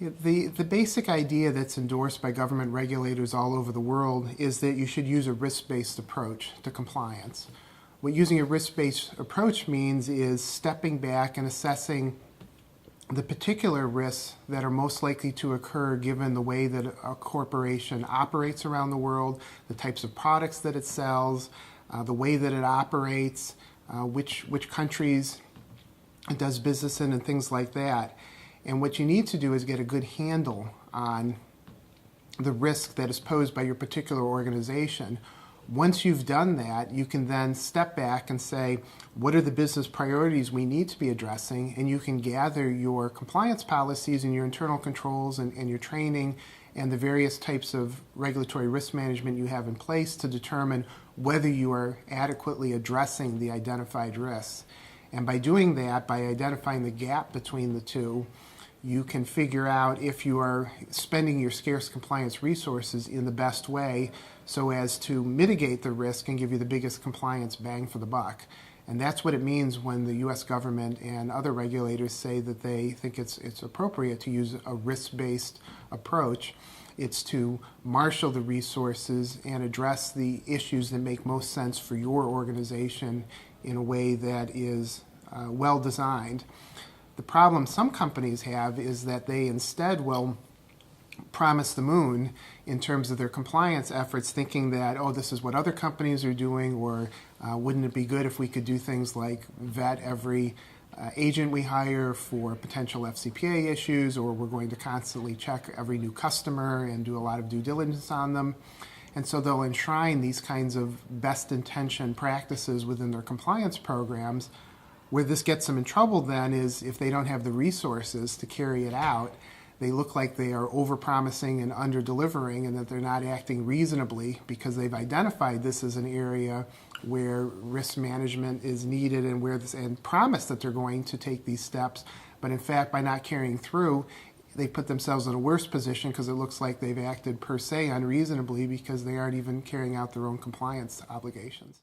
The basic idea that's endorsed by government regulators all over the world is that you should use a risk-based approach to compliance. What using a risk-based approach means is stepping back and assessing the particular risks that are most likely to occur given the way that a corporation operates around the world, the types of products that it sells, the way that it operates, which countries it does business in, and things like that. And what you need to do is get a good handle on the risk that is posed by your particular organization. Once you've done that, you can then step back and say, what are the business priorities we need to be addressing? And you can gather your compliance policies and your internal controls and your training and the various types of regulatory risk management you have in place to determine whether you are adequately addressing the identified risks. And by doing that, by identifying the gap between the two, you can figure out if you are spending your scarce compliance resources in the best way so as to mitigate the risk and give you the biggest compliance bang for the buck. And that's what it means when the U.S. government and other regulators say that they think it's appropriate to use a risk-based approach. It's to marshal the resources and address the issues that make most sense for your organization in a way that is well designed. The problem some companies have is that they instead will promise the moon in terms of their compliance efforts, thinking that, oh, this is what other companies are doing, or wouldn't it be good if we could do things like vet every agent we hire for potential FCPA issues, or we're going to constantly check every new customer and do a lot of due diligence on them. And so they'll enshrine these kinds of best intention practices within their compliance programs. Where this gets them in trouble then is if they don't have the resources to carry it out, they look like they are over-promising and under-delivering, and that they're not acting reasonably because they've identified this as an area where risk management is needed and promise that they're going to take these steps. But in fact, by not carrying through, they put themselves in a worse position because it looks like they've acted per se unreasonably because they aren't even carrying out their own compliance obligations.